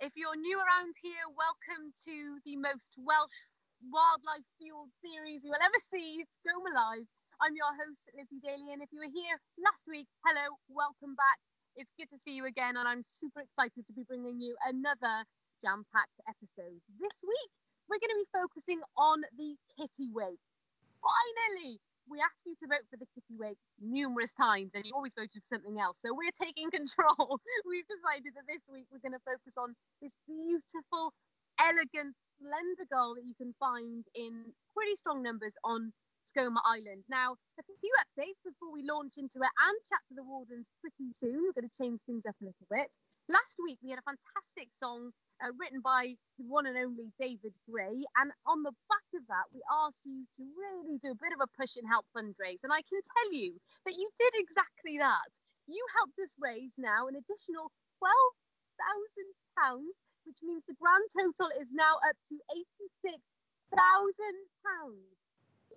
If you're new around here, welcome to the most Welsh wildlife-fueled series you will ever see, Skomer Live. I'm your host, Lizzie Daly, and if you were here last week, hello, welcome back. It's good to see you again, and I'm super excited to be bringing you another jam-packed episode. This week, we're going to be focusing on the Kittiwake. Finally! We asked you to vote for the Kittiwake numerous times, and you always voted for something else. So we're taking control. We've decided that this week we're going to focus on this beautiful, elegant, slender gull that you can find in pretty strong numbers on Skomer Island. Now, a few updates before we launch into it and chat to the Wardens pretty soon. We're going to change things up a little bit. Last week, we had a fantastic song written by the one and only David Gray. And on the back of that, we asked you to really do a bit of a push and help fundraise. And I can tell you that you did exactly that. You helped us raise now an additional £12,000, which means the grand total is now up to £86,000.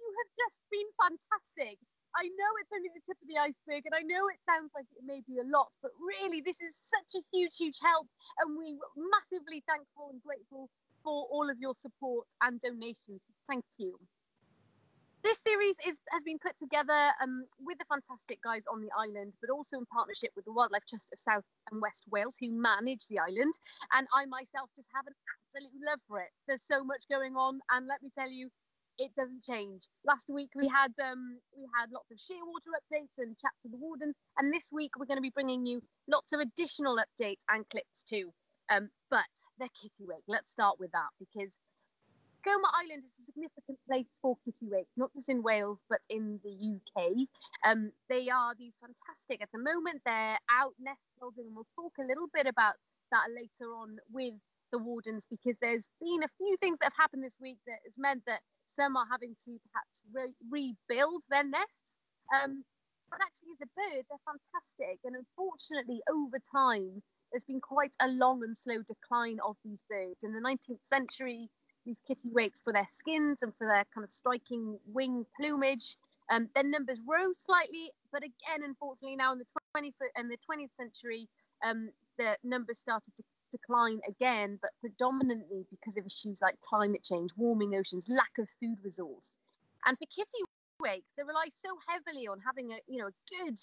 You have just been fantastic. I know it's only the tip of the iceberg, and I know it sounds like it may be a lot, but really this is such a huge, huge help, and we're massively thankful and grateful for all of your support and donations. Thank you. This series has been put together with the fantastic guys on the island, but also in partnership with the Wildlife Trust of South and West Wales, who manage the island, and I myself just have an absolute love for it. There's so much going on, and let me tell you, it doesn't change. Last week we had lots of shearwater updates and chat to the Wardens, and this week we're going to be bringing you lots of additional updates and clips too. But the Kittiwake, let's start with that, because Skomer Island is a significant place for Kittiwakes, not just in Wales but in the UK. They are these fantastic, at the moment they're out nest building, and we'll talk a little bit about that later on with the Wardens, because there's been a few things that have happened this week that has meant that some are having to perhaps rebuild their nests. But actually, as a bird, they're fantastic. And unfortunately, over time, there's been quite a long and slow decline of these birds. In the 19th century, these kittiwakes, for their skins and for their kind of striking wing plumage, their numbers rose slightly. But again, unfortunately, now in the 20th century, the numbers started to decline again, but predominantly because of issues like climate change, warming oceans, lack of food resource. And for kittiwakes, they rely so heavily on having a good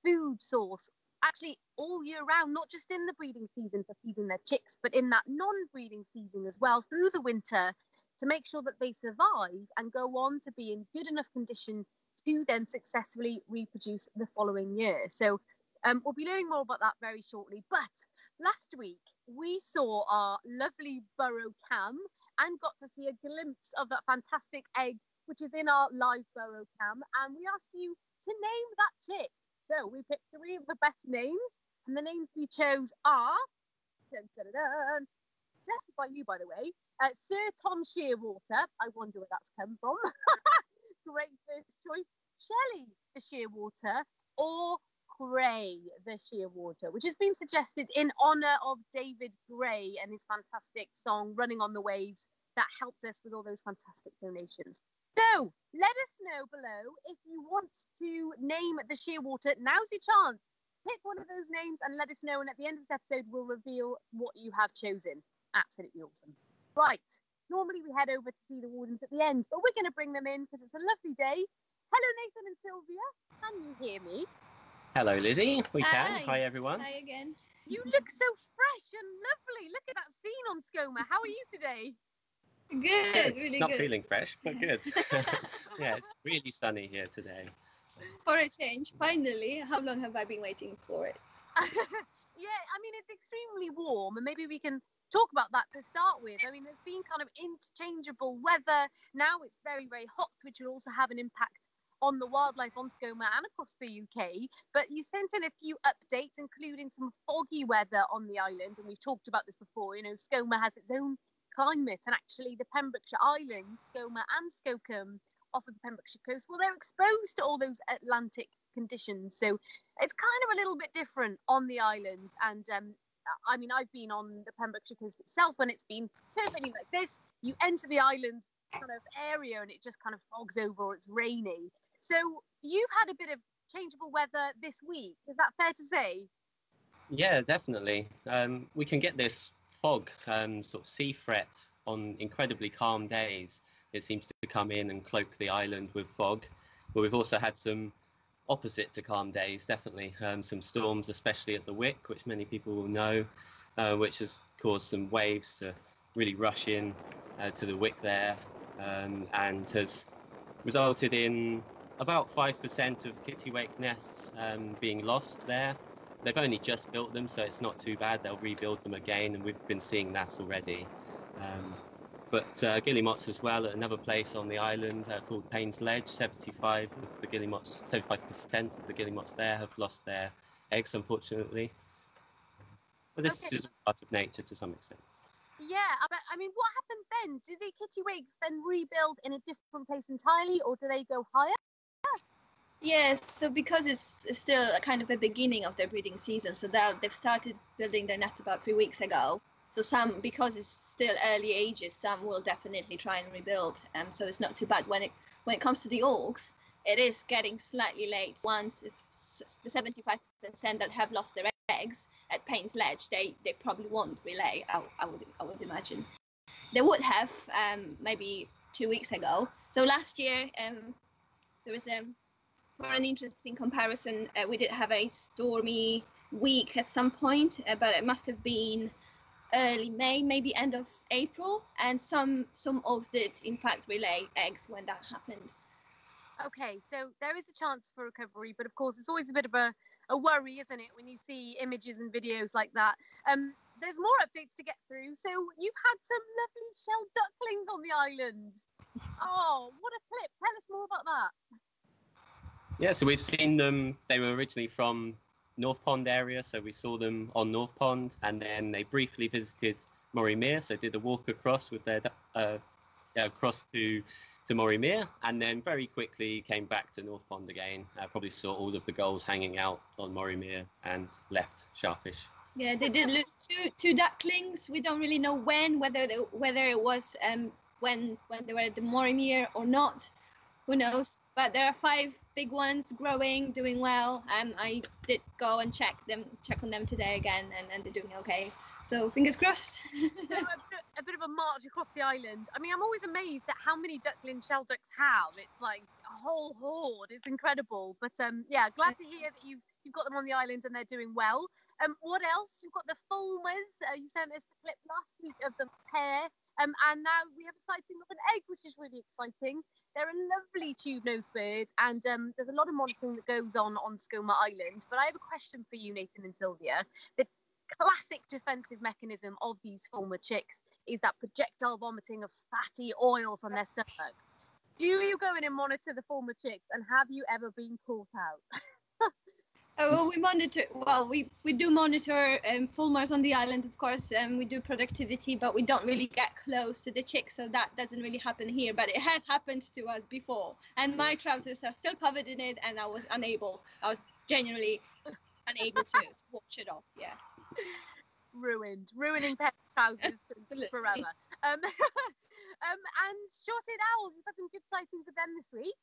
food source actually all year round, not just in the breeding season for feeding their chicks, but in that non-breeding season as well through the winter, to make sure that they survive and go on to be in good enough condition to then successfully reproduce the following year. So we'll be learning more about that very shortly. But last week, we saw our lovely burrow cam and got to see a glimpse of that fantastic egg, which is in our live burrow cam. And we asked you to name that chick. So we picked 3 of the best names, and the names we chose are, suggested by you, by the way, Sir Tom Shearwater. I wonder where that's come from. Great first choice. Shelley the Shearwater, or Gray the Shearwater, which has been suggested in honour of David Gray and his fantastic song Running on the Waves that helped us with all those fantastic donations. So let us know below if you want to name the Shearwater. Now's your chance. Pick one of those names and let us know, and at the end of this episode we'll reveal what you have chosen. Absolutely awesome. Right, normally we head over to see the Wardens at the end, but we're going to bring them in because it's a lovely day. Hello Nathan and Sylvia, can you hear me? Hello, Lizzie. We can. Hi, everyone. Hi again. You look so fresh and lovely. Look at that scene on Skomer. How are you today? Good. Really Not good. feeling fresh, but good. Yeah, it's really sunny here today. For a change, finally. How long have I been waiting for it? Yeah, I mean, it's extremely warm, and maybe we can talk about that to start with. I mean, there's been kind of interchangeable weather. Now it's very, very hot, which will also have an impact on the wildlife on Skomer and across the UK. But you sent in a few updates, including some foggy weather on the island, and we've talked about this before. You know, Skomer has its own climate, and actually the Pembrokeshire Islands, Skomer and Skocum, off of the Pembrokeshire coast, well, they're exposed to all those Atlantic conditions, so it's kind of a little bit different on the islands. And I mean, I've been on the Pembrokeshire coast itself when it's been perfectly like this. You enter the islands kind of area and it just kind of fogs over, or it's rainy. So you've had a bit of changeable weather this week. Is that fair to say? Yeah, definitely. We can get this fog, sort of sea fret on incredibly calm days. It seems to come in and cloak the island with fog. But we've also had some opposite to calm days, definitely. Some storms, especially at the Wick, which many people will know, which has caused some waves to really rush in to the Wick there, and has resulted in about 5% of Kittiwake nests being lost there. They've only just built them, so it's not too bad. They'll rebuild them again, and we've been seeing that already. But guillemots as well at another place on the island called Payne's Ledge. 75% of the guillemots there have lost their eggs, unfortunately. But this is part of nature to some extent. Yeah, but I mean, what happens then? Do the kittiwakes then rebuild in a different place entirely, or do they go higher? Yes, so because it's still kind of the beginning of their breeding season, so they've started building their nest about 3 weeks ago. So some, because it's still early ages, some will definitely try and rebuild. So it's not too bad. When it comes to the auks, it is getting slightly late. Once if the 75% that have lost their eggs at Payne's Ledge, they probably won't relay. I would imagine they would have maybe 2 weeks ago. So last year there was for an interesting comparison, we did have a stormy week at some point, but it must have been early May, maybe end of April, and some auks did in fact relay eggs when that happened. Okay, so there is a chance for recovery, but of course it's always a bit of a worry, isn't it, when you see images and videos like that. There's more updates to get through. So you've had some lovely shell ducklings on the island. Oh, what a clip. Tell us more about that. Yeah, so we've seen them. They were originally from North Pond area, so we saw them on North Pond, and then they briefly visited Morrie Mere, so did a walk across with their across to Morrie Mere, and then very quickly came back to North Pond again. Probably saw all of the gulls hanging out on Morrie Mere and left sharpish. Yeah, they did lose two ducklings. We don't really know whether it was when they were at the Morrie Mere or not. Who knows? But there are 5 big ones growing, doing well. I did go and check on them today again, and they're doing okay. So fingers crossed. So a bit of a march across the island. I mean, I'm always amazed at how many duckling shell ducks have. It's like a whole horde. It's incredible. But yeah, glad to hear that you've got them on the island and they're doing well. What else? You've got the fulmars. You sent us the clip last week of the pair. And now we have a sighting of an egg, which is really exciting. They're a lovely tube-nosed bird, and there's a lot of monitoring that goes on Skomer Island. But I have a question for you, Nathan and Sylvia. The classic defensive mechanism of these fulmar chicks is that projectile vomiting of fatty oil from their stomach. Do you go in and monitor the fulmar chicks, and have you ever been caught out? Oh, we do monitor fulmars on the island, of course. We do productivity, but we don't really get close to the chicks, so that doesn't really happen here. But it has happened to us before, and my trousers are still covered in it, and I was genuinely unable to wash it off. Yeah, ruining pet trousers forever. And short-eared owls, you've had some good sightings of them this week.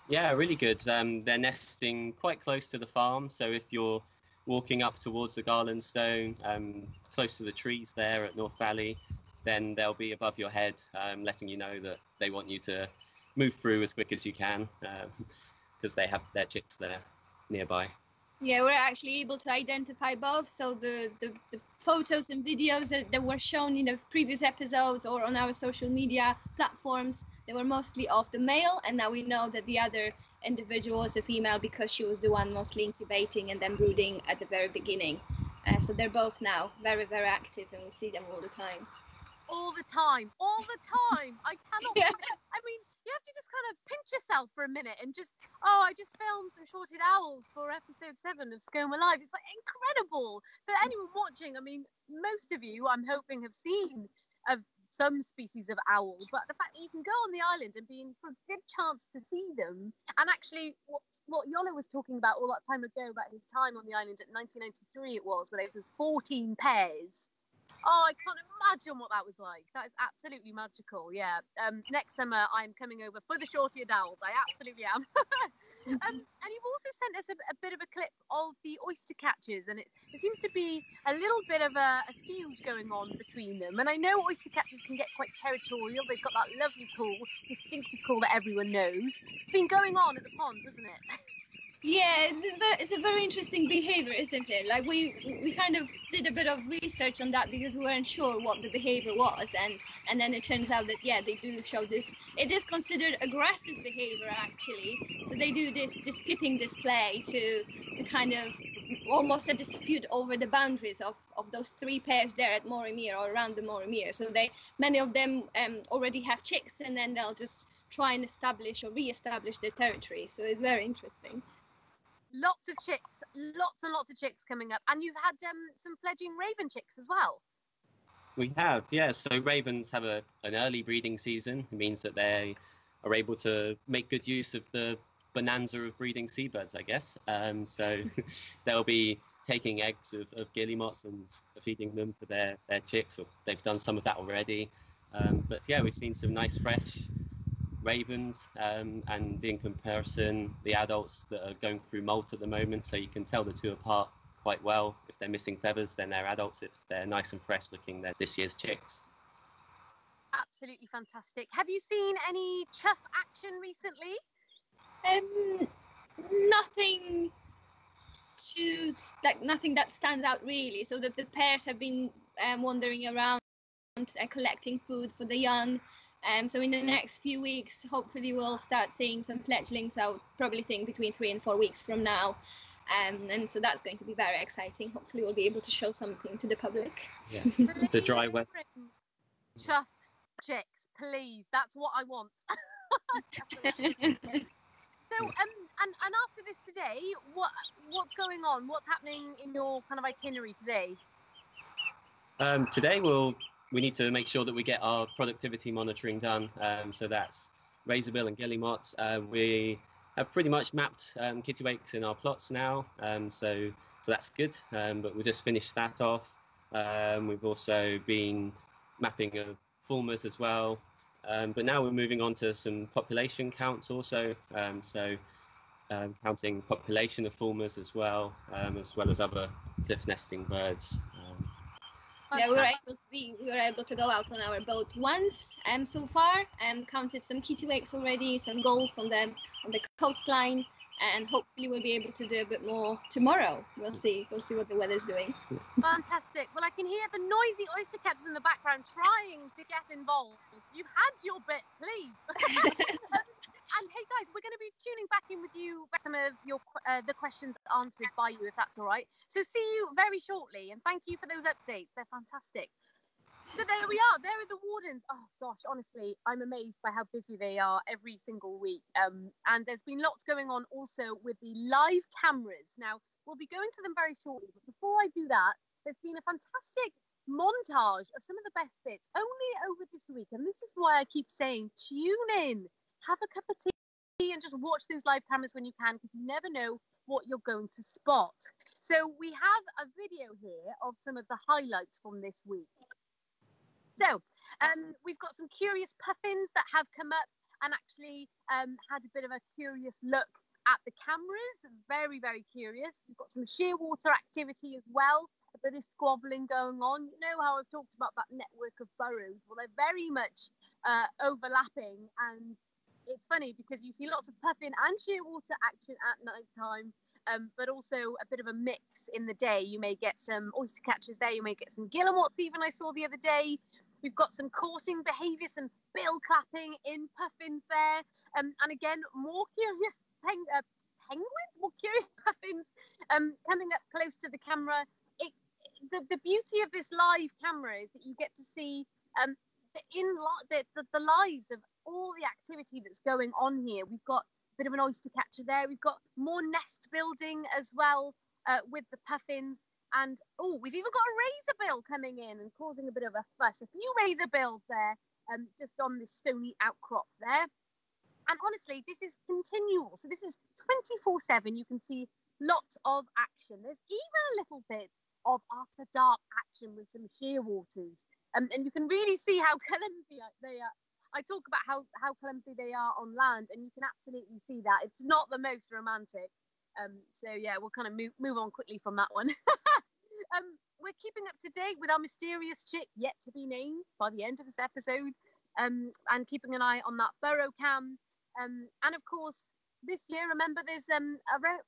Yeah, really good. They're nesting quite close to the farm. So if you're walking up towards the Garland Stone, close to the trees there at North Valley, then they'll be above your head, letting you know that they want you to move through as quick as you can, because they have their chicks there nearby. Yeah, we're actually able to identify both. So the photos and videos that were shown in the previous episodes or on our social media platforms, they were mostly of the male, and now we know that the other individual is a female because she was the one mostly incubating and then brooding at the very beginning. So they're both now very, very active, and we see them all the time. All the time. I cannot believe it. I mean, you have to just kind of pinch yourself for a minute and I just filmed some short-eared owls for episode 7 of Skomer Live. It's like incredible. For anyone watching, I mean, most of you, I'm hoping, have seen some species of owl, but the fact that you can go on the island and be in for a good chance to see them, and actually what Iolo was talking about all that time ago about his time on the island at 1993 it was, where there was 14 pairs. Oh, I can't imagine what that was like. That is absolutely magical. Yeah. Next summer I'm coming over for the short-eared owls. I absolutely am. And you've also sent us a bit of a clip of the oyster catchers, and there seems to be a little bit of a feud going on between them. And I know oyster catchers can get quite territorial. They've got that lovely call, distinctive call that everyone knows. It's been going on at the pond, hasn't it? Yeah, it's a very interesting behavior, isn't it? Like we kind of did a bit of research on that because we weren't sure what the behavior was, and then it turns out that they do show this. It is considered aggressive behavior actually. So they do this pipping display to kind of almost a dispute over the boundaries of those three pairs there at Morimere or around the Morimere. So many of them already have chicks, and then they'll just try and establish or re-establish their territory. So it's very interesting. Lots of chicks, lots and lots of chicks coming up. And you've had some fledgling raven chicks as well. We have, yeah. So ravens have an early breeding season. It means that they are able to make good use of the bonanza of breeding seabirds, I guess. So they'll be taking eggs of guillemots and feeding them for their chicks, or they've done some of that already. But yeah, we've seen some nice fresh ravens, and in comparison, the adults that are going through molt at the moment, so you can tell the two apart quite well. If they're missing feathers, then they're adults. If they're nice and fresh looking, they're this year's chicks. Absolutely fantastic. Have you seen any chuff action recently? Nothing that stands out really. So the pairs have been wandering around collecting food for the young. So in the next few weeks, hopefully we'll start seeing some fledglings. I would probably think between 3 and 4 weeks from now. And so that's going to be very exciting. Hopefully we'll be able to show something to the public. Yeah. The dry weather. Chuff chicks, please. That's what I want. So, and after this today, what's going on? What's happening in your kind of itinerary today? Today we need to make sure that we get our productivity monitoring done. So that's razorbill and guillemots. We have pretty much mapped kittiwakes in our plots now. So that's good. But we'll just finish that off. We've also been mapping of fulmars as well. But now we're moving on to some population counts also. Counting population of fulmars as well as other cliff nesting birds. Yeah, we were able to go out on our boat once so far, counted some kittiwakes already, some gulls on the coastline, and hopefully we'll be able to do a bit more tomorrow. We'll see what the weather's doing. Fantastic. Well, I can hear the noisy oyster catchers in the background trying to get involved. You've had your bit, please. And hey guys, we're going to be tuning back in with you with some of your the questions answered by you, if that's all right. So see you very shortly, and thank you for those updates. They're fantastic. So there we are. There are the wardens. Oh gosh, honestly, I'm amazed by how busy they are every single week. And there's been lots going on also with the live cameras. Now we'll be going to them very shortly, but before I do that, there's been a fantastic montage of some of the best bits only over this week, and this is why I keep saying tune in. Have a cup of tea and just watch those live cameras when you can, because you never know what you're going to spot. So we have a video here of some of the highlights from this week. So we've got some curious puffins that have come up and actually had a bit of a curious look at the cameras. Very, very curious. We've got some shearwater activity as well, a bit of squabbling going on. You know how I've talked about that network of burrows? Well, they're very much overlapping, and it's funny because you see lots of puffin and shearwater action at night time, but also a bit of a mix in the day. You may get some oyster catchers there, you may get some guillemots even I saw the other day. We've got some courting behavior, some bill clapping in puffins there, and again more curious penguins, more curious puffins coming up close to the camera. The beauty of this live camera is that you get to see the lives of all the activity that's going on here. We've got a bit of an oyster catcher there. We've got more nest building as well with the puffins. And we've even got a razorbill coming in and causing a bit of a fuss. A few razorbills there just on this stony outcrop there. And honestly, this is continual. So this is 24/7. You can see lots of action. There's even a little bit of after dark action with some shearwaters. And you can really see how clumsy they are. I talk about how clumsy they are on land, and you can absolutely see that. It's not the most romantic. So yeah, we'll kind of move on quickly from that one. We're keeping up to date with our mysterious chick yet to be named by the end of this episode, and keeping an eye on that burrow cam. And of course, this year, remember, there's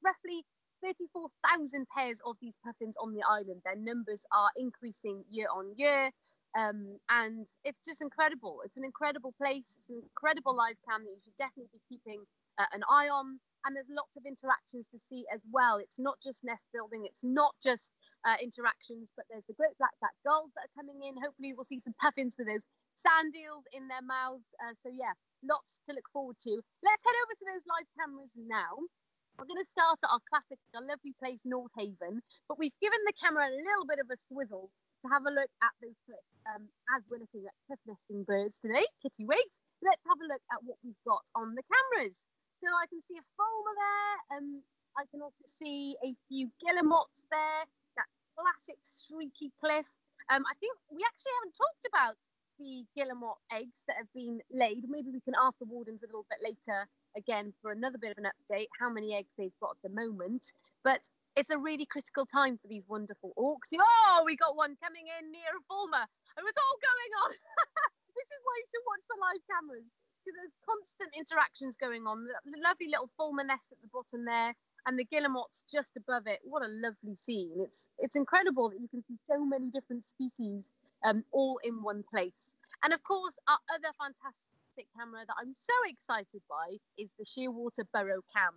roughly 34,000 pairs of these puffins on the island. Their numbers are increasing year on year. And it's just incredible. It's an incredible place. It's an incredible live cam that you should definitely be keeping an eye on. And there's lots of interactions to see as well. It's not just nest building. It's not just interactions, but there's the great black-backed gulls that are coming in. Hopefully we'll see some puffins with those sand eels in their mouths. So yeah, lots to look forward to. Let's head over to those live cameras now. We're going to start at our classic, our lovely place, North Haven. But we've given the camera a little bit of a swizzle to have a look at those clips. As we're looking at cliff nesting birds today, kittiwakes, let's have a look at what we've got on the cameras. So I can see a fulmar there. I can also see a few guillemots there. That classic streaky cliff. I think we actually haven't talked about the guillemot eggs that have been laid. Maybe we can ask the wardens a little bit later again for another bit of an update, how many eggs they've got at the moment. But it's a really critical time for these wonderful auks. Oh, we got one coming in near a fulmar. It was all going on. This is why you should watch the live cameras, because there's constant interactions going on. The lovely little fulmar nest at the bottom there, and the guillemots just above it. What a lovely scene. It's incredible that you can see so many different species all in one place. And of course, our other fantastic camera that I'm so excited by is the Shearwater Burrow Cam.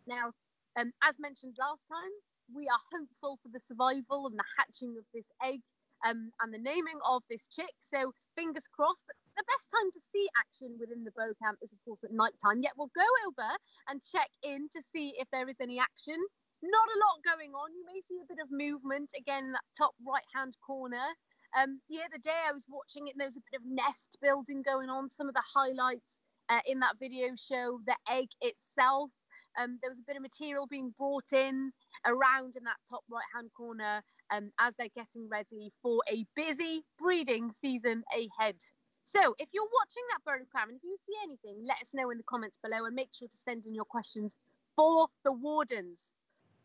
Now, as mentioned last time, we are hopeful for the survival and the hatching of this egg and the naming of this chick. So fingers crossed. But the best time to see action within the burrow cam is, of course, at night time. Yet we'll go over and check in to see if there is any action. Not a lot going on. You may see a bit of movement again in that top right-hand corner. The other day I was watching it and there's a bit of nest building going on. Some of the highlights in that video show the egg itself. There was a bit of material being brought in around in that top right-hand corner as they're getting ready for a busy breeding season ahead. So if you're watching that burrow cam and if you see anything, let us know in the comments below and make sure to send in your questions for the wardens.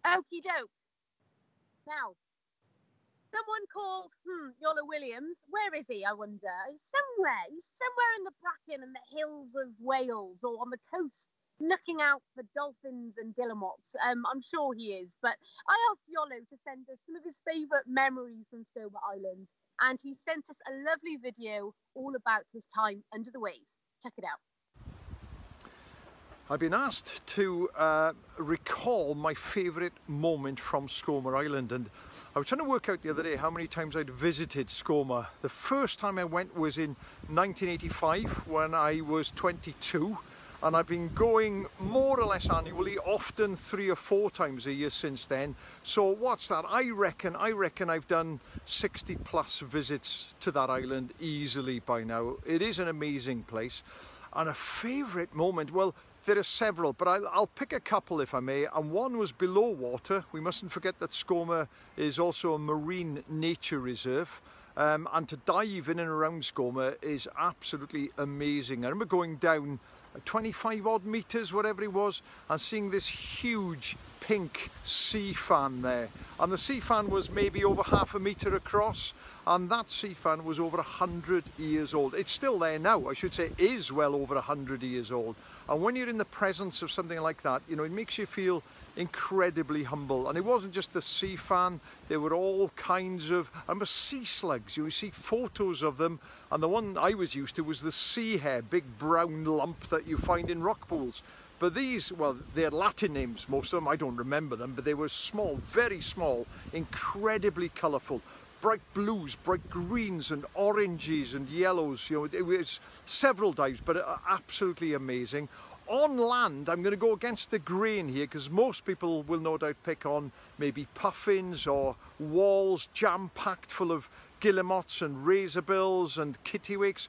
Okie doke. Now, someone called Yola Williams. Where is he, I wonder? He's somewhere in the bracken and the hills of Wales or on the coast, looking out for dolphins and guillemots. I'm sure he is. But I asked Yolo to send us some of his favourite memories from Skomer Island. And he sent us a lovely video all about his time under the waves. Check it out. I've been asked to recall my favourite moment from Skomer Island, and I was trying to work out the other day how many times I'd visited Skomer. The first time I went was in 1985 when I was 22, and I've been going more or less annually, often 3 or 4 times a year since then. So what's that? I reckon I've done 60 plus visits to that island easily by now. It is an amazing place. And a favourite moment, well, there are several, but I'll pick a couple if I may, and one was below water. We mustn't forget that Skomer is also a marine nature reserve, and to dive in and around Skomer is absolutely amazing. I remember going down 25 odd metres, whatever it was, and seeing this huge pink sea fan there, and the sea fan was maybe over half a metre across, and that sea fan was over 100 years old. It's still there now, I should say, is well over 100 years old. And when you're in the presence of something like that, you know, it makes you feel incredibly humble. And it wasn't just the sea fan, there were all kinds of, I remember sea slugs. You see photos of them, and the one I was used to was the sea hare, big brown lump that you find in rock pools. But these, well, they're Latin names, most of them, I don't remember them, but they were small, very small, incredibly colourful. Bright blues, bright greens and oranges and yellows. You know, it was several dives, but absolutely amazing. On land, I'm going to go against the grain here because most people will no doubt pick on maybe puffins or walls jam-packed full of guillemots and razorbills and kittiwakes.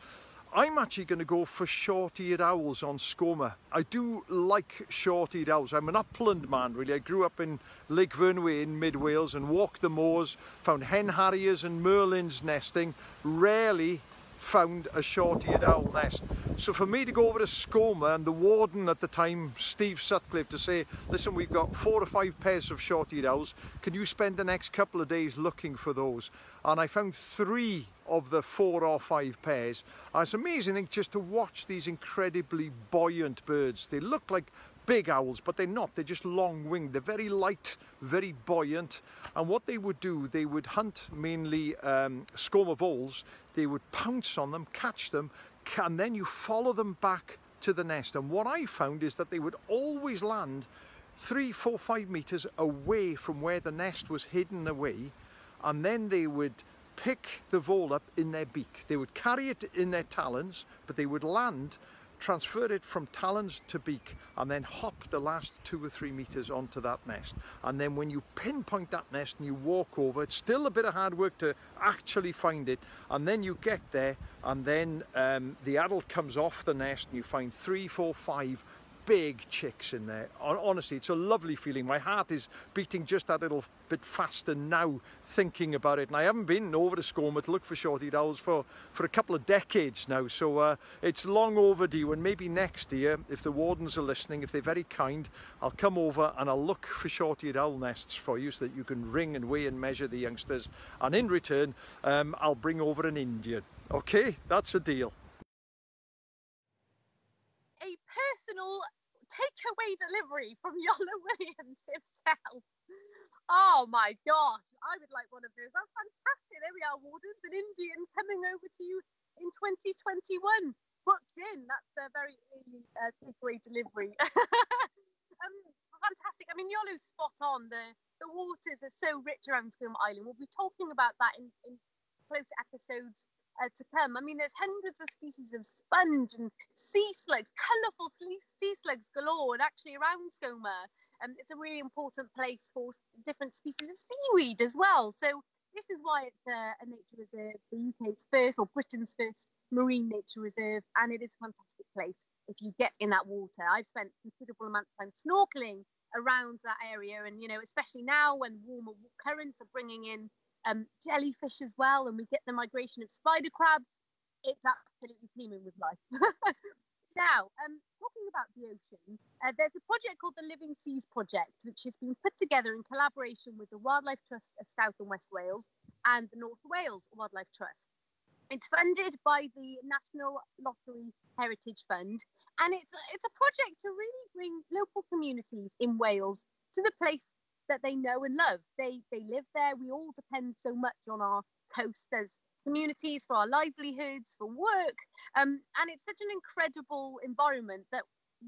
I'm actually going to go for short-eared owls on Skomer. I do like short-eared owls. I'm an upland man, really. I grew up in Lake Vyrnwy in mid-Wales and walked the moors, found hen harriers and merlins nesting. Rarely found a short-eared owl nest. So for me to go over to Skomer and the warden at the time, Steve Sutcliffe, to say, listen, we've got 4 or 5 pairs of short-eared owls, can you spend the next couple of days looking for those? And I found 3 of the 4 or 5 pairs. And it's amazing thing just to watch these incredibly buoyant birds. They look like big owls, but they're not. They're just long-winged. They're very light, very buoyant. And what they would do, they would hunt mainly Skomer voles. They would pounce on them, catch them, and then you follow them back to the nest. And what I found is that they would always land 3, 4, 5 meters away from where the nest was hidden away, and then they would pick the vole up in their beak. They would carry it in their talons, but they would land, transfer it from talons to beak, and then hop the last 2 or 3 meters onto that nest. And then when you pinpoint that nest and you walk over, it's still a bit of hard work to actually find it, and then you get there, and then the adult comes off the nest and you find 3, 4, 5 big chicks in there. Honestly, it's a lovely feeling. My heart is beating just that little bit faster now thinking about it. And I haven't been over to Skomer to look for short-eared owls for a couple of decades now. So it's long overdue, and maybe next year, if the wardens are listening, if they're very kind, I'll come over and I'll look for short-eared owl nests for you so that you can ring and weigh and measure the youngsters. And in return, I'll bring over an Indian. Okay, that's a deal. A personal takeaway delivery from Iolo Williams himself. Oh my gosh, I would like one of those. That's fantastic. There we are, Wardens, an Indian coming over to you in 2021. Booked in. That's a very early takeaway delivery. Fantastic. I mean, Iolo's spot on. The waters are so rich around Skomer Island. We'll be talking about that in close episodes to come. I mean, there's hundreds of species of sponge and sea slugs, colourful sea slugs galore, and actually around Skomer. It's a really important place for different species of seaweed as well. So this is why it's a nature reserve, the UK's first, or Britain's first marine nature reserve, and it is a fantastic place if you get in that water. I've spent considerable amount of time snorkeling around that area, and you know, especially now when warmer currents are bringing in jellyfish as well, and we get the migration of spider crabs, it's absolutely teeming with life. Now, talking about the ocean, there's a project called the Living Seas Project, which has been put together in collaboration with the Wildlife Trust of South and West Wales and the North Wales Wildlife Trust. It's funded by the National Lottery Heritage Fund, and it's a project to really bring local communities in Wales to the place that they know and love. They live there. We all depend so much on our coast as communities for our livelihoods, for work, and it's such an incredible environment that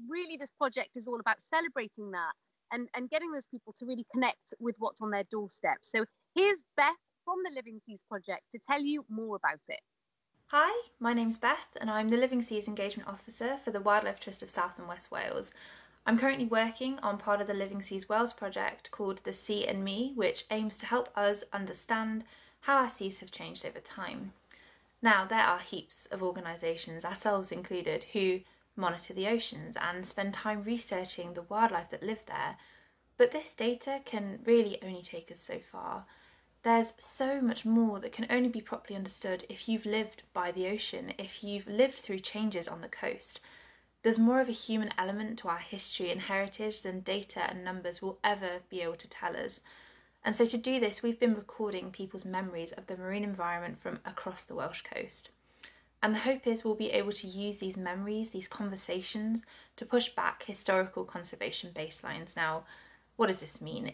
really this project is all about celebrating that and getting those people to really connect with what's on their doorstep. So here's Beth from the Living Seas Project to tell you more about it. Hi, my name's Beth and I'm the Living Seas Engagement Officer for the Wildlife Trust of South and West Wales. I'm currently working on part of the Living Seas Wales project called The Sea and Me, which aims to help us understand how our seas have changed over time. Now, there are heaps of organisations, ourselves included, who monitor the oceans and spend time researching the wildlife that live there, but this data can really only take us so far. There's so much more that can only be properly understood if you've lived by the ocean, if you've lived through changes on the coast. There's more of a human element to our history and heritage than data and numbers will ever be able to tell us. And so to do this, we've been recording people's memories of the marine environment from across the Welsh coast. And the hope is we'll be able to use these memories, these conversations, to push back historical conservation baselines. Now, what does this mean?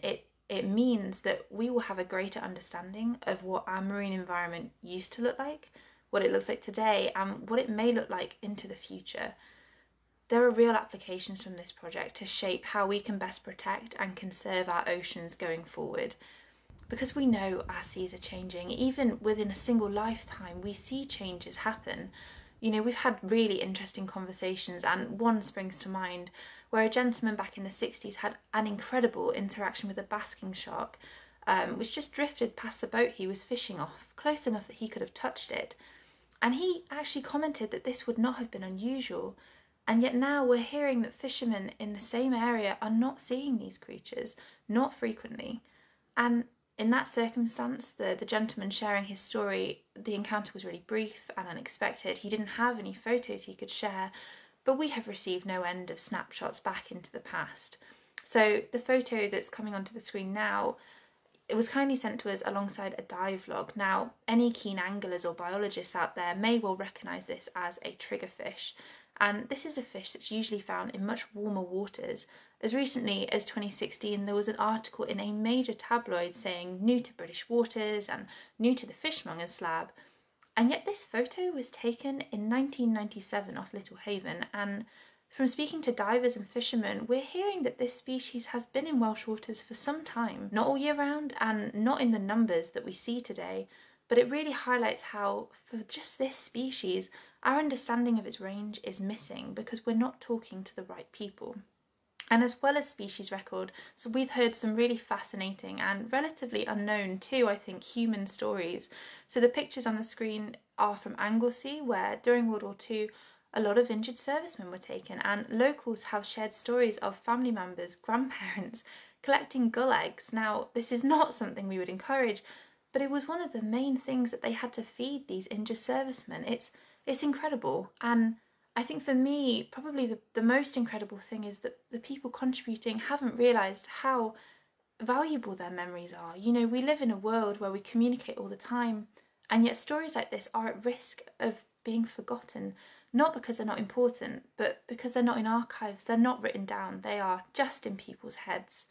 It means that we will have a greater understanding of what our marine environment used to look like, what it looks like today, and what it may look like into the future. There are real applications from this project to shape how we can best protect and conserve our oceans going forward. Because we know our seas are changing, even within a single lifetime, we see changes happen. You know, we've had really interesting conversations, and one springs to mind where a gentleman back in the 60s had an incredible interaction with a basking shark, which just drifted past the boat he was fishing off, close enough that he could have touched it. And he actually commented that this would not have been unusual. And yet now we're hearing that fishermen in the same area are not seeing these creatures, not frequently. And In that circumstance, the gentleman sharing his story, the encounter was really brief and unexpected. He didn't have any photos he could share, but we have received no end of snapshots back into the past. So the photo that's coming onto the screen now, it was kindly sent to us alongside a dive log. Now, any keen anglers or biologists out there may well recognise this as a triggerfish, and this is a fish that's usually found in much warmer waters. As recently as 2016, there was an article in a major tabloid saying new to British waters and new to the fishmonger's slab, and yet this photo was taken in 1997 off Little Haven, and from speaking to divers and fishermen, we're hearing that this species has been in Welsh waters for some time, not all year round and not in the numbers that we see today, but it really highlights how, for just this species, our understanding of its range is missing because we're not talking to the right people. And as well as species record, so we've heard some really fascinating and relatively unknown too, I think, human stories. So the pictures on the screen are from Anglesey, where during World War II, a lot of injured servicemen were taken, and locals have shared stories of family members, grandparents, collecting gull eggs. Now, this is not something we would encourage, but it was one of the main things that they had to feed these injured servicemen. It's incredible, and I think for me, probably the most incredible thing is that the people contributing haven't realised how valuable their memories are. You know, we live in a world where we communicate all the time, and yet stories like this are at risk of being forgotten. Not because they're not important, but because they're not in archives, they're not written down, they are just in people's heads.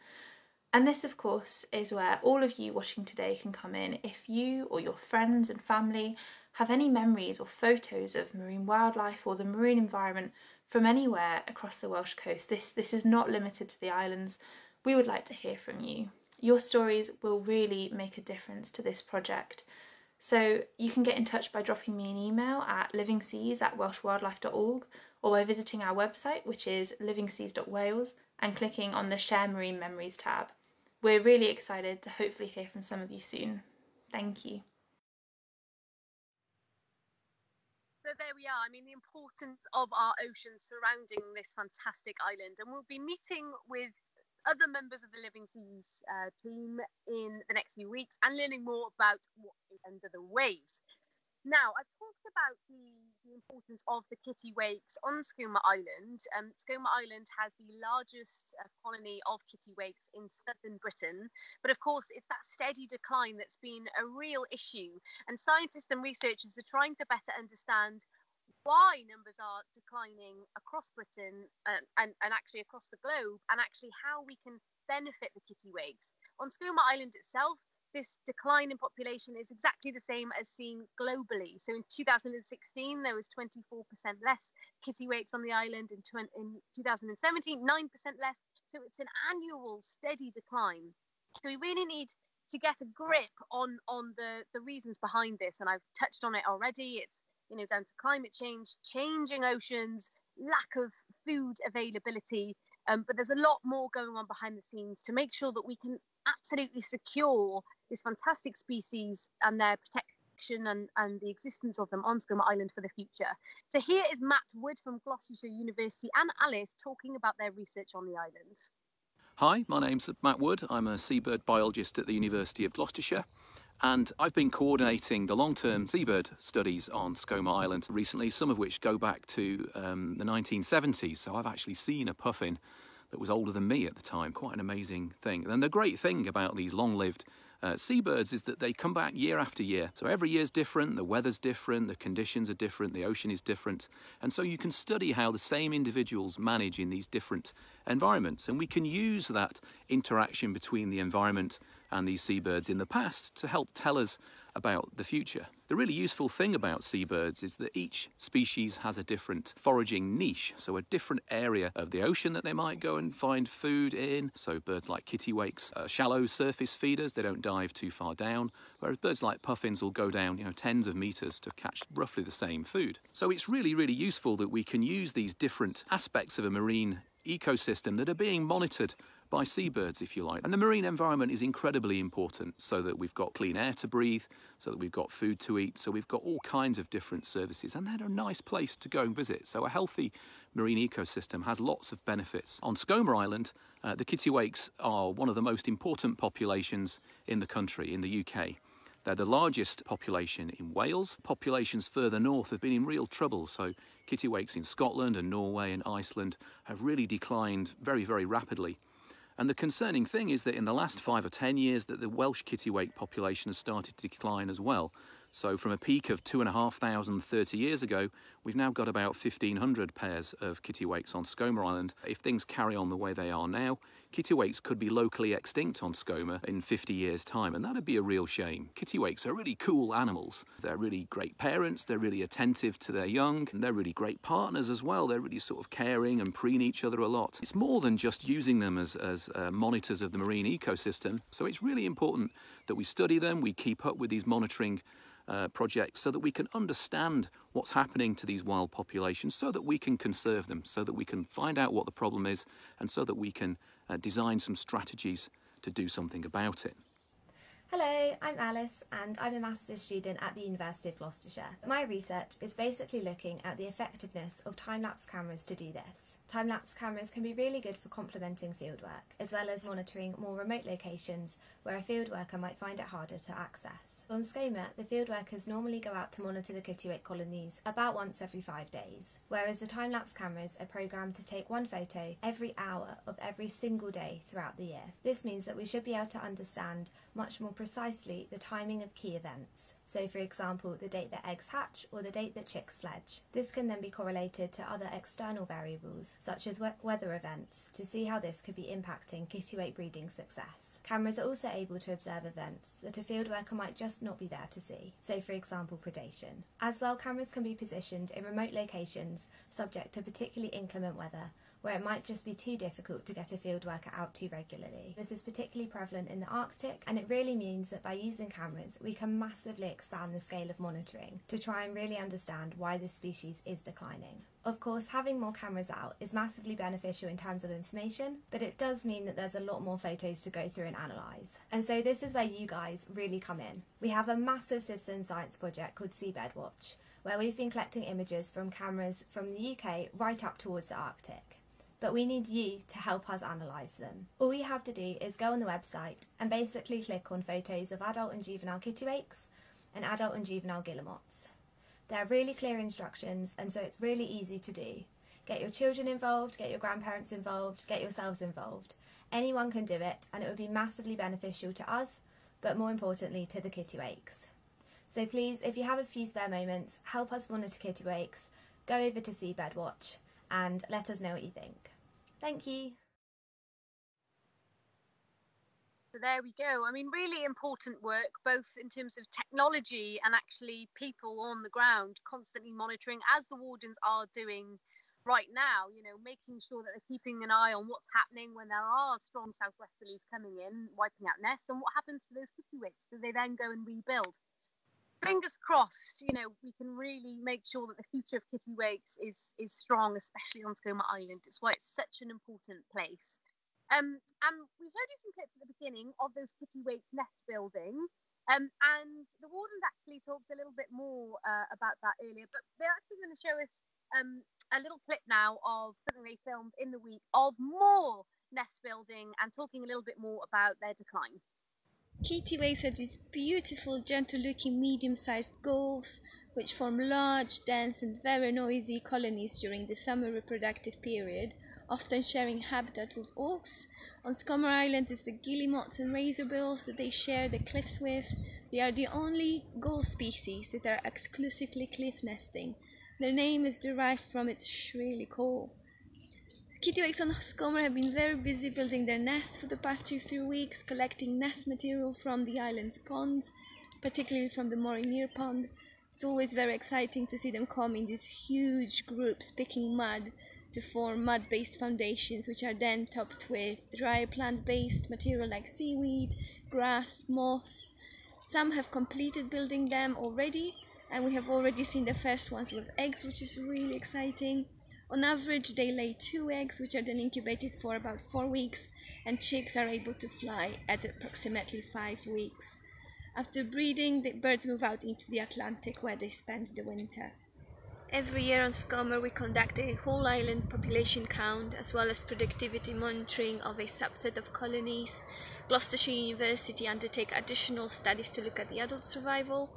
And this, of course, is where all of you watching today can come in. If you or your friends and family have any memories or photos of marine wildlife or the marine environment from anywhere across the Welsh coast, this is not limited to the islands, we would like to hear from you. Your stories will really make a difference to this project. So you can get in touch by dropping me an email at livingseas@welshwildlife.org or by visiting our website, which is livingseas.wales, and clicking on the Share Marine Memories tab. We're really excited to hopefully hear from some of you soon. Thank you. So there we are. I mean, the importance of our oceans surrounding this fantastic island, and we'll be meeting with other members of the Living Seas team in the next few weeks and learning more about what is under the waves. Now, I've talked about the importance of the Kittiwakes on Skomer Island. Skomer Island has the largest colony of Kittiwakes in southern Britain, but of course it's that steady decline that's been a real issue, and scientists and researchers are trying to better understand why numbers are declining across Britain and actually across the globe, and actually how we can benefit the Kittiwakes. On Skomer Island itself, this decline in population is exactly the same as seen globally. So in 2016, there was 24% less Kittiwakes on the island. In 2017, 9% less. So it's an annual steady decline. So we really need to get a grip on the reasons behind this. And I've touched on it already. It's down to climate change, changing oceans, lack of food availability. But there's a lot more going on behind the scenes to make sure that we can absolutely secure this fantastic species and their protection and the existence of them on Skomer Island for the future. So here is Matt Wood from Gloucestershire University and Alice talking about their research on the island. Hi, my name's Matt Wood. I'm a seabird biologist at the University of Gloucestershire. And I've been coordinating the long-term seabird studies on Skomer Island recently, some of which go back to the 1970s. So I've actually seen a puffin that was older than me at the time. Quite an amazing thing. And the great thing about these long-lived seabirds is that they come back year after year. So every year's different, the weather's different, the conditions are different, the ocean is different. And so you can study how the same individuals manage in these different environments. And we can use that interaction between the environment and these seabirds in the past to help tell us about the future. The really useful thing about seabirds is that each species has a different foraging niche, so a different area of the ocean that they might go and find food in. So birds like kittiwakes are shallow surface feeders, they don't dive too far down, whereas birds like puffins will go down, tens of meters to catch roughly the same food. So it's really, really useful that we can use these different aspects of a marine ecosystem that are being monitored by seabirds, if you like. And the marine environment is incredibly important, so that we've got clean air to breathe, so that we've got food to eat, so we've got all kinds of different services, and they're a nice place to go and visit. So a healthy marine ecosystem has lots of benefits. On Skomer Island, the Kittiwakes are one of the most important populations in the country, in the UK. They're the largest population in Wales. Populations further north have been in real trouble, so Kittiwakes in Scotland and Norway and Iceland have really declined very, very rapidly. And the concerning thing is that in the last 5 or 10 years that the Welsh Kittiwake population has started to decline as well. So from a peak of 2,500 30 years ago, we've now got about 1,500 pairs of Kittiwakes on Skomer Island. If things carry on the way they are now, Kittiwakes could be locally extinct on Skomer in 50 years' time, and that'd be a real shame. Kittiwakes are really cool animals. They're really great parents, they're really attentive to their young, and they're really great partners as well. They're really sort of caring and preen each other a lot. It's more than just using them as monitors of the marine ecosystem, so it's really important that we study them, we keep up with these monitoring projects so that we can understand what's happening to these wild populations, so that we can conserve them, so that we can find out what the problem is, and so that we can design some strategies to do something about it. Hello, I'm Alice and I'm a master's student at the University of Gloucestershire. My research is basically looking at the effectiveness of time-lapse cameras to do this. Time-lapse cameras can be really good for complementing fieldwork, as well as monitoring more remote locations where a field worker might find it harder to access. On Skomer, the field workers normally go out to monitor the Kittiwake colonies about once every 5 days, whereas the time-lapse cameras are programmed to take one photo every hour of every single day throughout the year. This means that we should be able to understand much more precisely the timing of key events. So for example, the date that eggs hatch or the date that chicks fledge. This can then be correlated to other external variables, such as weather events, to see how this could be impacting Kittiwake breeding success. Cameras are also able to observe events that a field worker might just not be there to see, so for example predation. As well, cameras can be positioned in remote locations subject to particularly inclement weather, where it might just be too difficult to get a field worker out too regularly. This is particularly prevalent in the Arctic, and it really means that by using cameras we can massively expand the scale of monitoring to try and really understand why this species is declining. Of course, having more cameras out is massively beneficial in terms of information, but it does mean that there's a lot more photos to go through and analyse. And so this is where you guys really come in. We have a massive citizen science project called Seabed Watch, where we've been collecting images from cameras from the UK right up towards the Arctic. But we need you to help us analyse them. All you have to do is go on the website and basically click on photos of adult and juvenile kittiwakes and adult and juvenile guillemots. There are really clear instructions, and so it's really easy to do. Get your children involved, get your grandparents involved, get yourselves involved. Anyone can do it, and it would be massively beneficial to us, but more importantly to the kittiwakes. So please, if you have a few spare moments, help us monitor kittiwakes, go over to Seabed Watch and let us know what you think. Thank you. So there we go. I mean, really important work, both in terms of technology and actually people on the ground constantly monitoring, as the wardens are doing right now, you know, making sure that they're keeping an eye on what's happening when there are strong southwesterlies coming in, wiping out nests, and what happens to those kittiwakes. Do they then go and rebuild? Fingers crossed, you know, we can really make sure that the future of kittiwakes is strong, especially on Skomer Island. It's why it's such an important place. And we showed you some clips at the beginning of those kittiwake nest building, and the wardens actually talked a little bit more about that earlier, but they're actually going to show us a little clip now of something they filmed in the week of more nest building and talking a little bit more about their decline. Kittiwakes are these beautiful, gentle-looking, medium-sized gulls which form large, dense and very noisy colonies during the summer reproductive period, often sharing habitat with auks. On Skomer Island is the guillemots and razorbills that they share the cliffs with. They are the only gull species that are exclusively cliff nesting. Their name is derived from its shrilly call. Kittiwakes on Skomer have been very busy building their nests for the past 2-3 weeks, collecting nest material from the island's ponds, particularly from the Morimere pond. It's always very exciting to see them come in these huge groups picking mud to form mud-based foundations, which are then topped with dry plant-based material like seaweed, grass, moss. Some have completed building them already, and we have already seen the first ones with eggs, which is really exciting. On average, they lay 2 eggs, which are then incubated for about 4 weeks, and chicks are able to fly at approximately 5 weeks. After breeding, the birds move out into the Atlantic, where they spend the winter. Every year on Skomer, we conduct a whole island population count, as well as productivity monitoring of a subset of colonies. Gloucestershire University undertake additional studies to look at the adult survival,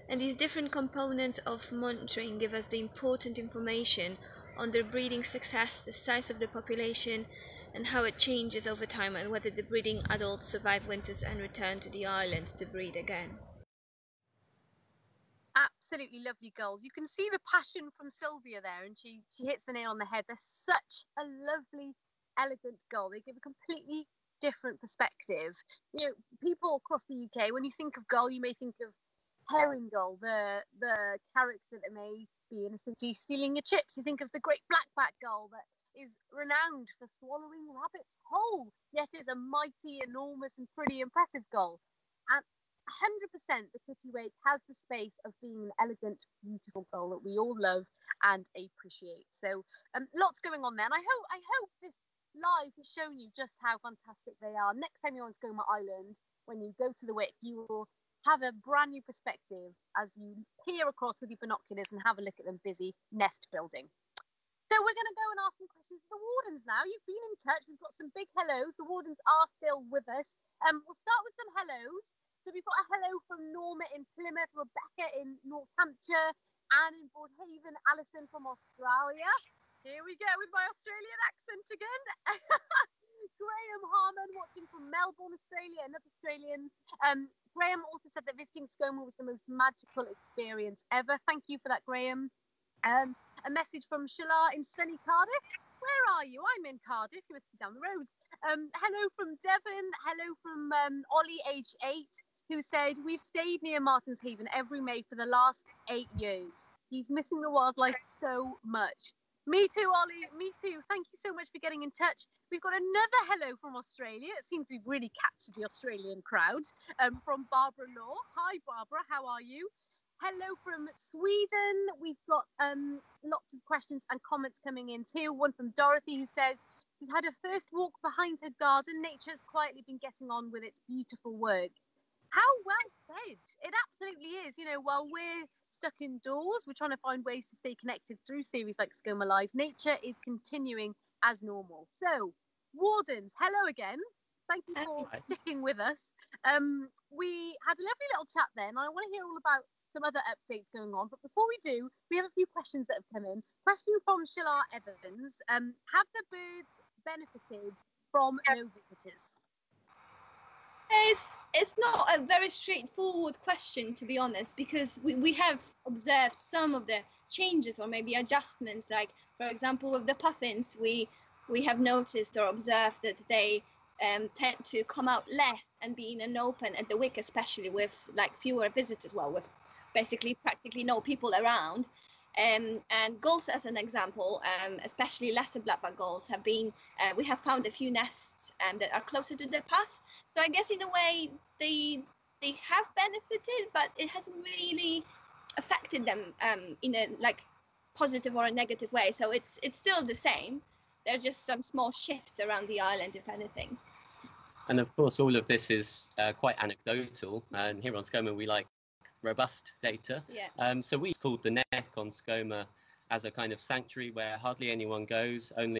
and these different components of monitoring give us the important information on their breeding success, the size of the population, and how it changes over time, and whether the breeding adults survive winters and return to the island to breed again. Absolutely lovely gulls. You can see the passion from Sylvia there, and she hits the nail on the head. They're such a lovely, elegant gull. They give a completely different perspective. You know, people across the UK, when you think of gull, you may think of herring gull, the character that may be in a city stealing your chips. You think of the great blackback gull that is renowned for swallowing rabbits whole, yet is a mighty, enormous, and pretty impressive gull. And 100% the Kittiwake has the space of being an elegant, beautiful gull that we all love and appreciate. So lots going on there, and I hope this live has shown you just how fantastic they are. Next time you're on Skomer Island, when you go to the Wick, you will have a brand new perspective as you peer across with your binoculars and have a look at them busy nest building. So we're going to go and ask some questions to the wardens now. You've been in touch. We've got some big hellos. The wardens are still with us. We'll start with some hellos. So we've got a hello from Norma in Plymouth, Rebecca in North Hampshire, Anne in Broadhaven, Alison from Australia. Here we go with my Australian accent again. Graham Harmon watching from Melbourne, Australia, another Australian. Graham also said that visiting Skomer was the most magical experience ever. Thank you for that, Graham. A message from Shala in sunny Cardiff. Where are you? I'm in Cardiff. You must be down the road. Hello from Devon. Hello from Ollie, age 8. Who said, we've stayed near Martin's Haven every May for the last 8 years. He's missing the wildlife so much. Me too, Ollie. Me too. Thank you so much for getting in touch. We've got another hello from Australia. It seems we've really captured the Australian crowd. From Barbara Law. Hi, Barbara. How are you? Hello from Sweden. We've got lots of questions and comments coming in too. One from Dorothy, who says, she's had her first walk behind her garden. Nature's quietly been getting on with its beautiful work. How well said. It absolutely is. You know, while we're stuck indoors, we're trying to find ways to stay connected through series like Skomer Live. Nature is continuing as normal. So, wardens, hello again. Thank you for sticking with us. We had a lovely little chat then. I want to hear all about some other updates going on. But before we do, we have a few questions that have come in. Question from Shilar Evans. Have the birds benefited from no visitors? It's not a very straightforward question, to be honest, because we have observed some of the changes or maybe adjustments. Like, for example, with the puffins, we have noticed or observed that they tend to come out less and be in an open at the Wick, especially with like fewer visitors, well, with basically practically no people around. And gulls, as an example, especially lesser blackback gulls, have been, we have found a few nests that are closer to the path. So I guess in a way they have benefited, but it hasn't really affected them in a like positive or a negative way. So it's still the same. There are just some small shifts around the island, if anything. And of course, all of this is quite anecdotal. And here on Skomer, we like robust data. Yeah. So we called the neck on Skomer as a kind of sanctuary where hardly anyone goes. Only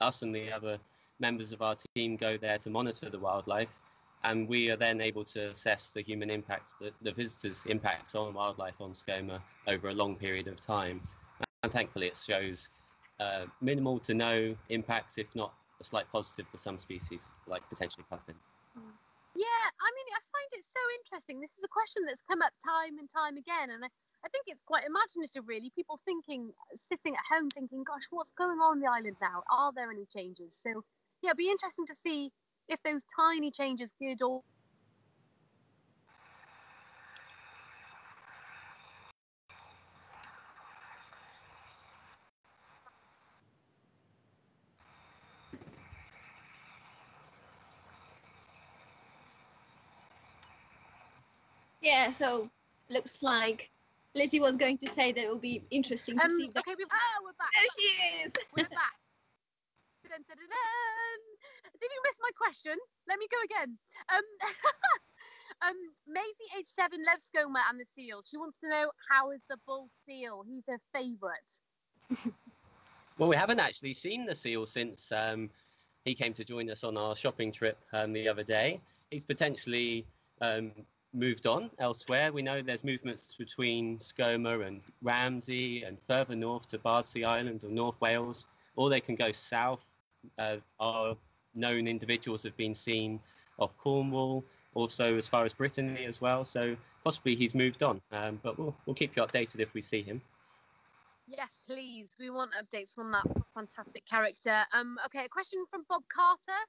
us and the other members of our team go there to monitor the wildlife, and we are then able to assess the human impacts, the visitors' impacts on wildlife on Skomer over a long period of time. And thankfully it shows minimal to no impacts, if not a slight positive for some species, like potentially puffin. Yeah, I mean, I find it so interesting. This is a question that's come up time and time again, and I think it's quite imaginative, really. People thinking, sitting at home thinking, gosh, what's going on the island now? Are there any changes? So yeah, it'd be interesting to see if those tiny changes, good or... Yeah, so looks like Lizzie was going to say that it will be interesting to see. Okay, we're back. There she is. We're back. Dun, dun, dun, dun. Did you miss my question? Let me go again. Maisie, age 7, loves Skomer and the seal. She wants to know, how is the bull seal? He's her favourite. Well, we haven't actually seen the seal since he came to join us on our shopping trip the other day. He's potentially moved on elsewhere. We know there's movements between Skomer and Ramsey and further north to Bardsey Island or North Wales, or they can go south. Our known individuals have been seen off Cornwall, also as far as Brittany as well. So possibly he's moved on, but we'll keep you updated if we see him. Yes, please. We want updates from that fantastic character. Okay, a question from Bob Carter.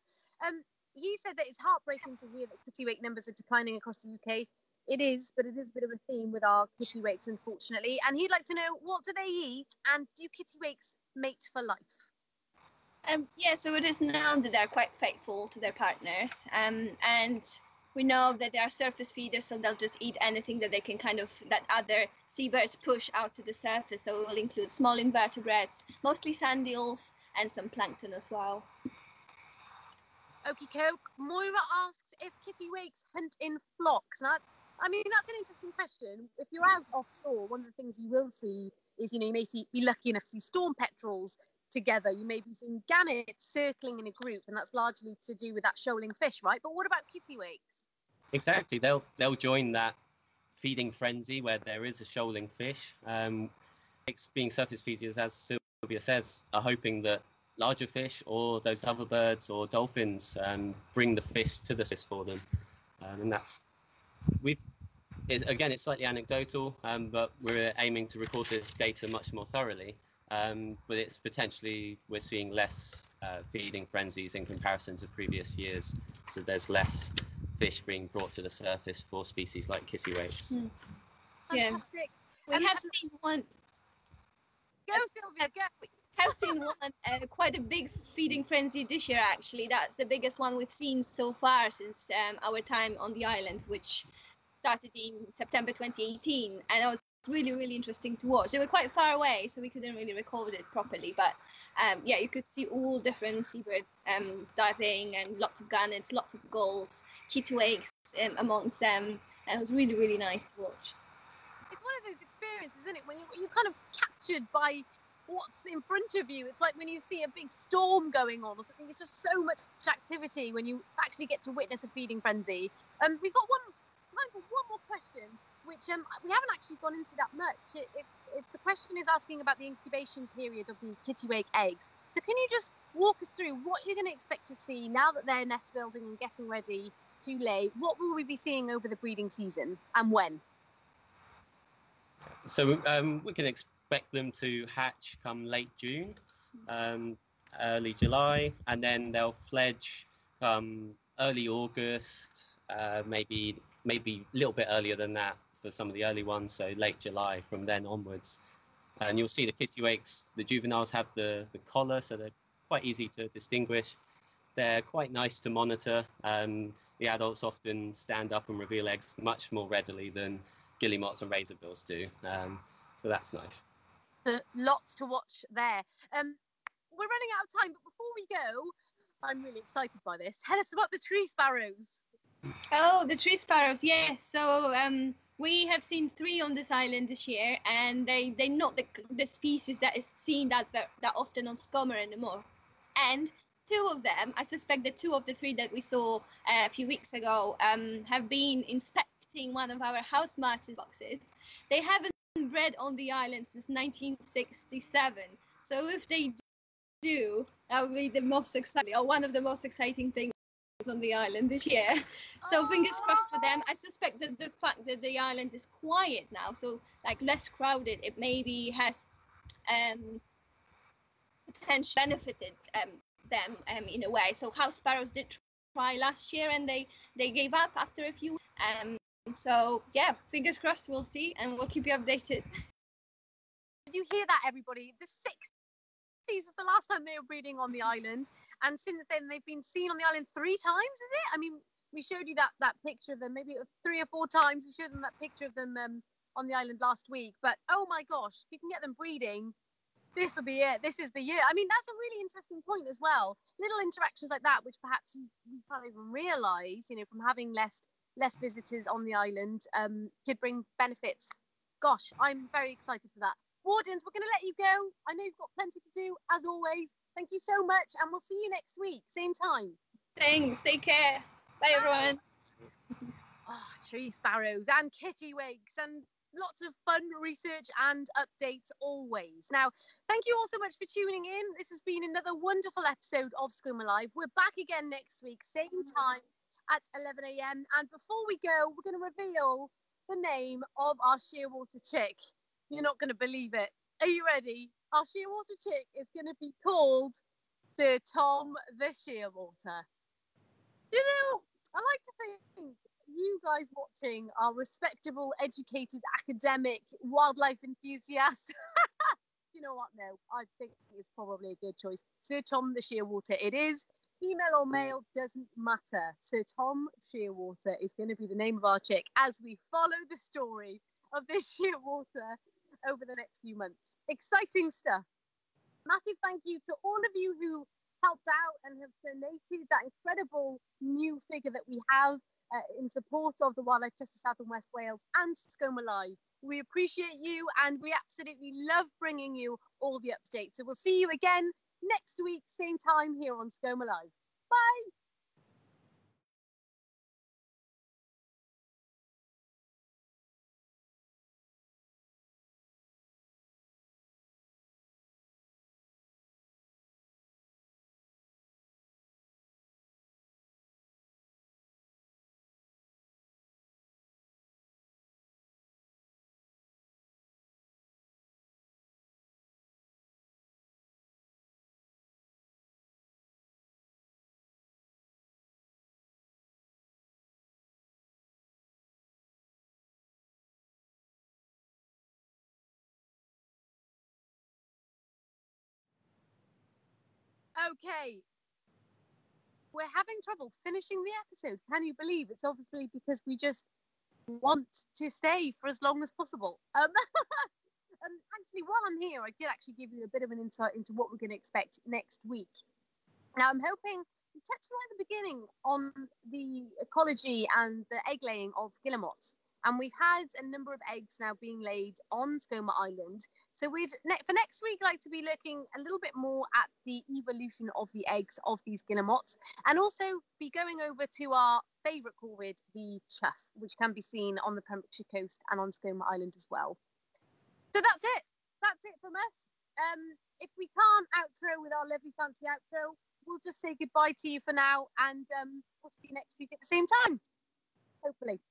He said that it's heartbreaking to hear that Kittiwake numbers are declining across the UK. It is, but it is a bit of a theme with our Kittiwakes, unfortunately. And he'd like to know, what do they eat, and do Kittiwakes mate for life? Yeah, so it is known that they're quite faithful to their partners, and we know that they are surface feeders, so they'll just eat anything that they can that other seabirds push out to the surface. So it will include small invertebrates, mostly sand eels, and some plankton as well. Okie coke. Moira asks if Kittiwakes hunt in flocks. Now, I mean, that's an interesting question. If you're out offshore, one of the things you will see is, you know, you may be lucky enough to see storm petrels together. You may be seeing gannets circling in a group, and that's largely to do with that shoaling fish, right? But what about Kittiwakes? Exactly. They'll join that feeding frenzy where there is a shoaling fish. Being surface feeders, as Sylvia says, are hoping that larger fish or those other birds or dolphins bring the fish to the surface for them. And it's slightly anecdotal, but we're aiming to record this data much more thoroughly. But it's potentially, we're seeing less feeding frenzies in comparison to previous years. So there's less fish being brought to the surface for species like kittiwakes. Yeah, Fantastic. we have seen one. Go, Sylvia, go. Have seen one, quite a big feeding frenzy this year, actually. That's the biggest one we've seen so far since our time on the island, which started in September 2018. And it was really, really interesting to watch. They were quite far away, so we couldn't really record it properly. But yeah, you could see all different seabirds diving, and lots of gannets, lots of gulls, kittiwakes amongst them. And it was really, really nice to watch. It's one of those experiences, isn't it, when you're kind of captured by what's in front of you. It's like when you see a big storm going on or something. It's just so much activity when you actually get to witness a feeding frenzy. We've got time for one more question, which we haven't actually gone into that much. The question is asking about the incubation period of the kittiwake eggs. So can you just walk us through what you're going to expect to see now that they're nest building and getting ready to lay? What will we be seeing over the breeding season, and when? So we can expect them to hatch come late June, early July, and then they'll fledge early August, maybe a little bit earlier than that for some of the early ones, so late July from then onwards. And you'll see the kittiwakes, the juveniles have the collar, so they're quite easy to distinguish. They're quite nice to monitor. The adults often stand up and reveal eggs much more readily than guillemots and razorbills do, so that's nice. Lots to watch there. We're running out of time, but before we go, I'm really excited by this. Tell us about the tree sparrows. Oh, the tree sparrows, yes. So we have seen 3 on this island this year, and they're not the species that is seen that often on Skomer anymore. And 2 of them, I suspect that 2 of the 3 that we saw a few weeks ago have been inspecting one of our house martin boxes. They haven't bred on the island since 1967. So if they do, that would be the most exciting, or one of the most exciting things on the island this year. So fingers crossed for them. I suspect that the fact that the island is quiet now, so like less crowded, it maybe has potentially benefited them in a way. So house sparrows did try last year, and they gave up after a few. So yeah, fingers crossed, we'll see, and we'll keep you updated. Did you hear that, everybody? The 60s is the last time they were breeding on the island, and since then they've been seen on the island 3 times, is it? I mean, we showed you that picture of them maybe 3 or 4 times. We showed them that picture of them on the island last week. But oh my gosh, if you can get them breeding, this will be it. This is the year. I mean, that's a really interesting point as well. Little interactions like that, which perhaps you can't even realise, you know, from having less visitors on the island, could bring benefits. Gosh, I'm very excited for that. Wardens, we're going to let you go. I know you've got plenty to do, as always. Thank you so much, and we'll see you next week, same time. Thanks. Take care. Bye, everyone. Oh, tree sparrows and kittiwakes and lots of fun research and updates always. Now, thank you all so much for tuning in. This has been another wonderful episode of Skomer Live. We're back again next week, same time at 11 a.m. And before we go, we're going to reveal the name of our shearwater chick. You're not going to believe it. Are you ready? Our shearwater chick is going to be called Sir Tom the Shearwater. You know, I like to think you guys watching are respectable, educated, academic, wildlife enthusiasts. You know what? No, I think it's probably a good choice. Sir Tom the Shearwater. It is. Female or male doesn't matter. Sir Tom Shearwater is going to be the name of our chick as we follow the story of this shearwater over the next few months. Exciting stuff. Massive thank you to all of you who helped out and have donated that incredible new figure that we have in support of the Wildlife Trust of South and West Wales and Skomer Live. We appreciate you, and we absolutely love bringing you all the updates. So we'll see you again next week, same time here on Skomer Live. Bye! Okay, we're having trouble finishing the episode. Can you believe? It's obviously because we just want to stay for as long as possible. Actually, while I'm here, I did actually give you a bit of an insight into what we're going to expect next week. Now, I'm hoping we touched right at the beginning on the ecology and the egg laying of guillemots. And we've had a number of eggs now being laid on Skomer Island. So for next week, like to be looking a little bit more at the evolution of the eggs of these guillemots, and also be going over to our favourite corvid, the chough, which can be seen on the Pembrokeshire coast and on Skomer Island as well. So that's it. That's it from us. If we can't outro with our lovely fancy outro, we'll just say goodbye to you for now, and we'll see you next week at the same time. Hopefully.